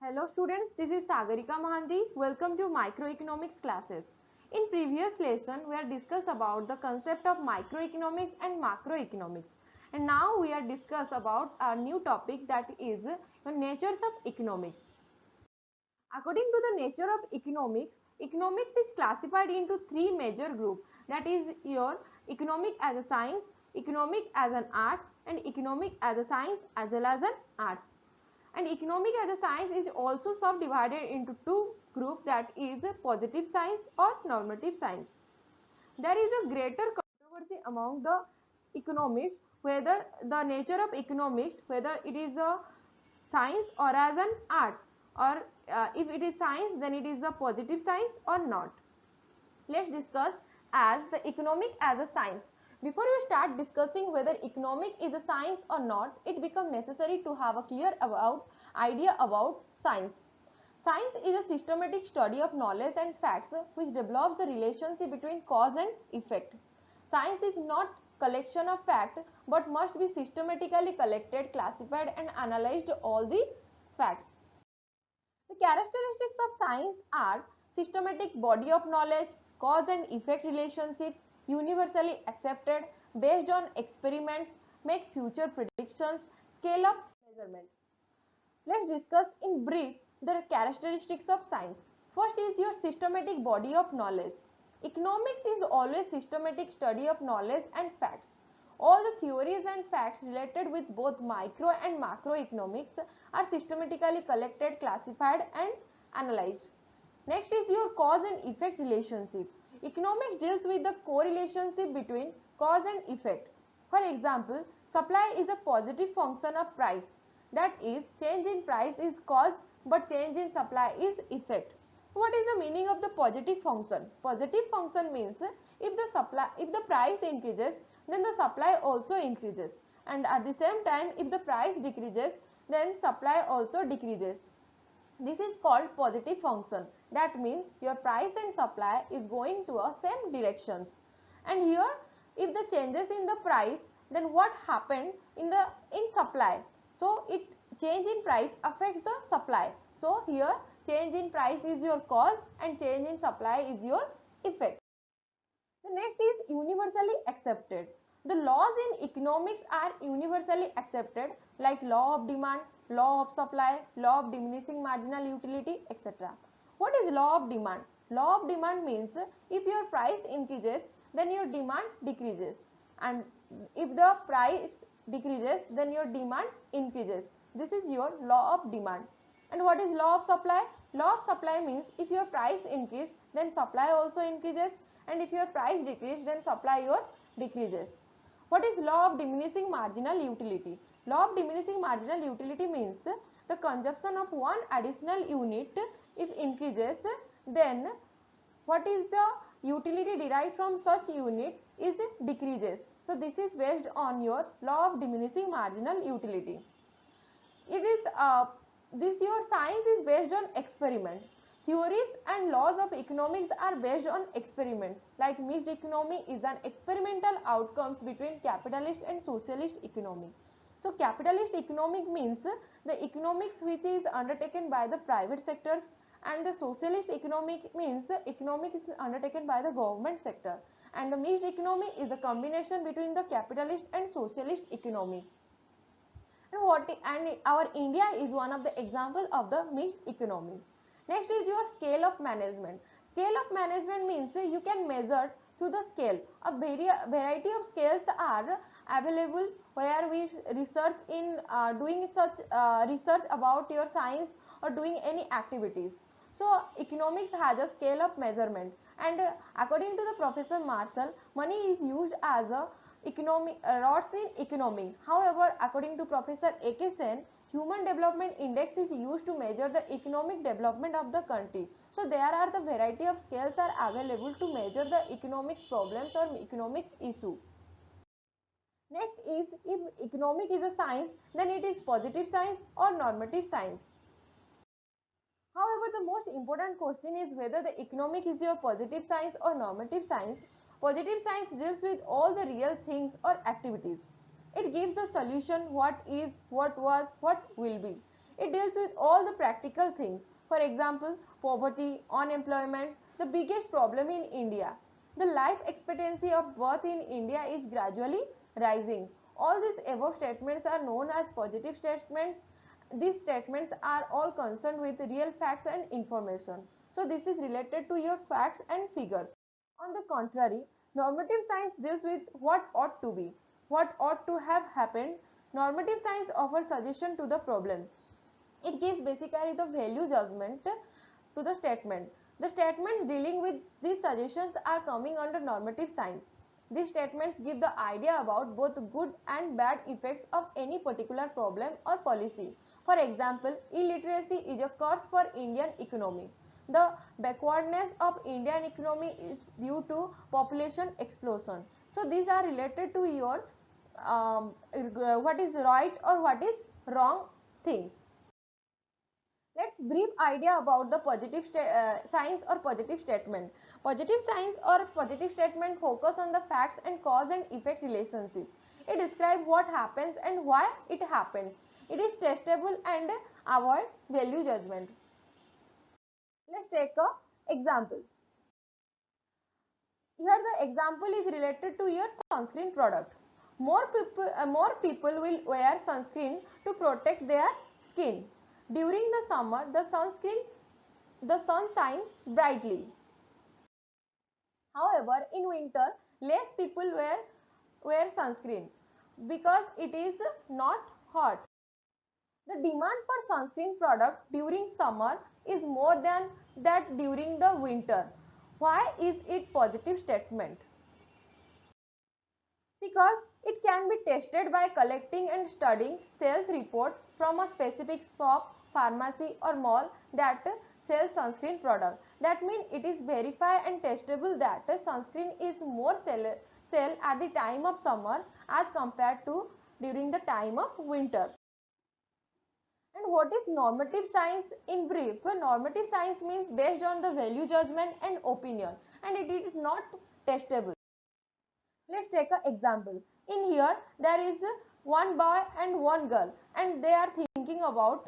Hello students, this is Sagarika Mahanti. Welcome to microeconomics classes. In previous lesson, we have discussed about the concept of microeconomics and macroeconomics. And now we are discuss about a new topic that is the natures of economics. According to the nature of economics, economics is classified into three major groups. That is your economic as a science, economic as an arts, and economic as a science as well as an arts. And economic as a science is also subdivided into two groups, that is positive science or normative science. There is a greater controversy among the economists whether the nature of economics, whether it is a science or as an arts, or if it is science then it is a positive science or not. Let's discuss as the economic as a science. Before we start discussing whether economic is a science or not, it becomes necessary to have a clear idea about science. Science is a systematic study of knowledge and facts which develops the relationship between cause and effect. Science is not collection of fact but must be systematically collected, classified and analyzed all the facts. The characteristics of science are systematic body of knowledge, cause and effect relationship, universally accepted, based on experiments, make future predictions, scale up measurement. Let's discuss in brief the characteristics of science. First is your systematic body of knowledge. Economics is always systematic study of knowledge and facts. All the theories and facts related with both micro and macroeconomics are systematically collected, classified and analyzed. Next is your cause and effect relationship. Economics deals with the correlationship between cause and effect. For example, supply is a positive function of price. That is, change in price is cause but change in supply is effect. What is the meaning of the positive function? Positive function means if the price increases, then the supply also increases, and at the same time if the price decreases, then supply also decreases. This is called positive function. That means your price and supply is going to a same directions. And here if the changes in the price, then what happened in supply? So it change in price affects the supply. So here change in price is your cause and change in supply is your effect. The next is universally accepted. The laws in economics are universally accepted, like law of demand, law of supply, law of diminishing marginal utility, etc. What is law of demand? Law of demand means if your price increases, then your demand decreases, and if the price decreases, then your demand increases. This is your law of demand. And what is law of supply? Law of supply means if your price increase, then supply also increases, and if your price decrease, then supply your decreases. What is law of diminishing marginal utility? Law of diminishing marginal utility means the consumption of one additional unit if increases, then what is the utility derived from such unit is decreases. So this is based on your law of diminishing marginal utility. It is this your science is based on experiment. Theories and laws of economics are based on experiments. Like mixed economy is an experimental outcomes between capitalist and socialist economy. So capitalist economic means the economics which is undertaken by the private sectors, and the socialist economic means economics is undertaken by the government sector, and the mixed economy is a combination between the capitalist and socialist economy. And our India is one of the example of the mixed economy. Next is your scale of management. Scale of management means you can measure to the scale. A variety of scales are available where we research in doing such research about your science or doing any activities. So economics has a scale of measurement, and according to the Professor Marshall, money is used as a economic rods in economic. However, according to Professor A.K. Sen, human development index is used to measure the economic development of the country. So there are the variety of scales are available to measure the economics problems or economics issue. Next is, if economic is a science, then it is positive science or normative science. However, the most important question is whether the economic is your positive science or normative science. Positive science deals with all the real things or activities. It gives the solution, what is, what was, what will be. It deals with all the practical things. For example, poverty, unemployment, the biggest problem in India. The life expectancy of birth in India is gradually rising. All these above statements are known as positive statements. These statements are all concerned with real facts and information. So this is related to your facts and figures. On the contrary, normative science deals with what ought to be, what ought to have happened. Normative science offers suggestion to the problem. It gives basically the value judgment to the statement. The statements dealing with these suggestions are coming under normative science. These statements give the idea about both good and bad effects of any particular problem or policy. For example, illiteracy is a curse for Indian economy. The backwardness of Indian economy is due to population explosion. So these are related to your what is right or what is wrong things. Let's brief idea about the positive science or positive statement. Positive science or positive statement focus on the facts and cause and effect relationship. It describes what happens and why it happens. It is testable and avoid value judgment. Let's take a example. Here the example is related to your sunscreen product. More people will wear sunscreen to protect their skin. During the summer, the sun shines brightly. However, in winter, less people wear sunscreen because it is not hot. The demand for sunscreen product during summer is more than that during the winter. Why is it positive statement? Because it can be tested by collecting and studying sales report from a specific shop, pharmacy or mall that sells sunscreen product. That means it is verified and testable that sunscreen is more sell at the time of summer as compared to during the time of winter. And what is normative science in brief? Normative science means based on the value judgment and opinion, and it is not testable. Let's take an example. In here, there is one boy and one girl, and they are thinking about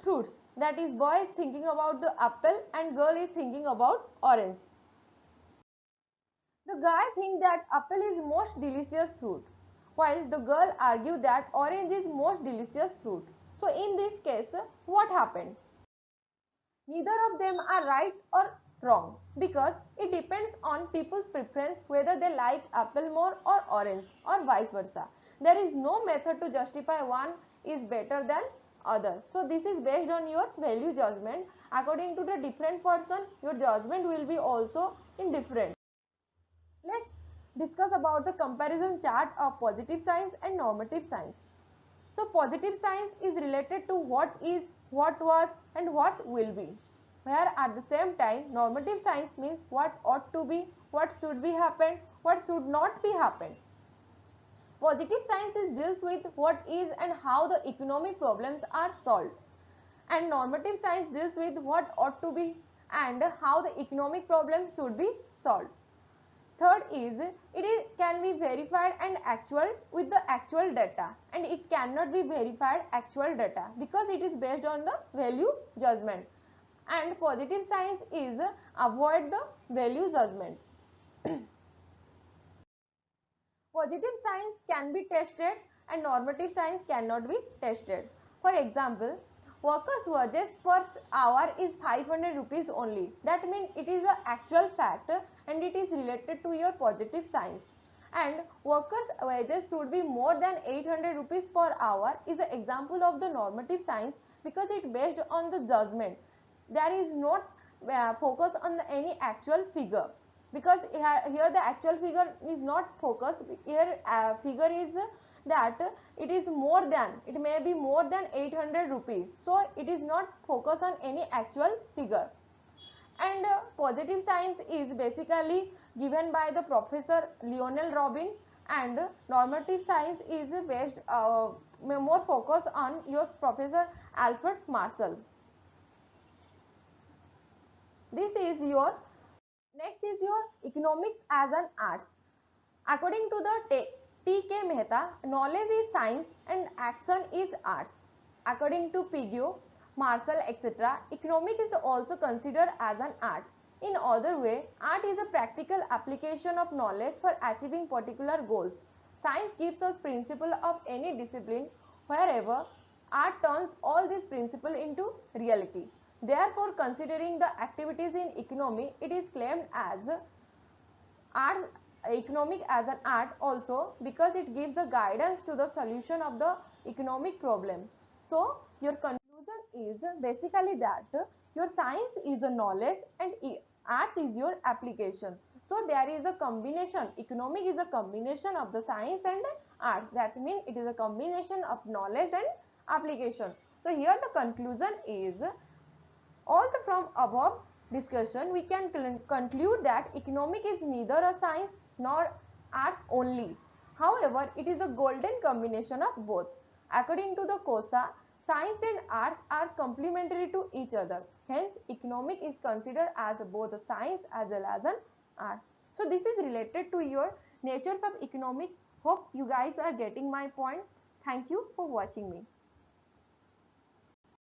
fruits. That is, boy is thinking about the apple and girl is thinking about orange. The guy thinks that apple is most delicious fruit, while the girl argues that orange is most delicious fruit. So in this case, what happened? Neither of them are right or wrong because it depends on people's preference whether they like apple more or orange or vice versa. There is no method to justify one is better than other. So this is based on your value judgment. According to the different person, your judgment will be also indifferent. Let's discuss about the comparison chart of positive science and normative science. So positive science is related to what is, what was and what will be. Where at the same time normative science means what ought to be, what should be happened, what should not be happened. Positive science is deals with what is and how the economic problems are solved. And normative science deals with what ought to be and how the economic problems should be solved. Third is can be verified and actual with the actual data, and it cannot be verified actual data because it is based on the value judgment. And positive science is avoid the value judgment. Positive science can be tested and normative science cannot be tested. For example, workers' wages per hour is 500 rupees only. That means it is an actual fact and it is related to your positive science. And workers' wages should be more than 800 rupees per hour is an example of the normative science because it based on the judgment. There is not focus on any actual figure because here the actual figure is not focused. Here figure is that it is more than, it may be more than 800 rupees, so it is not focused on any actual figure. And positive science is basically given by the Professor Lionel Robin, and normative science is based more focused on your Professor Alfred Marshall. This is your next is your economics as an arts. According to the T.K. Mehta, knowledge is science and action is arts. According to Piaget, Marshall, etc., economic is also considered as an art. In other way, art is a practical application of knowledge for achieving particular goals. Science gives us principle of any discipline, wherever art turns all these principles into reality. Therefore, considering the activities in economy, it is claimed as art economic as an art also because it gives a guidance to the solution of the economic problem. So your conclusion is basically that your science is a knowledge and arts is your application. So there is a combination. Economic is a combination of the science and art. That means it is a combination of knowledge and application. So here the conclusion is also from above discussion, we can conclude that economic is neither a science nor arts only. However, it is a golden combination of both. According to the COSA, science and arts are complementary to each other. Hence, economic is considered as both a science as well as an art. So, this is related to your natures of economic. Hope you guys are getting my point. Thank you for watching me.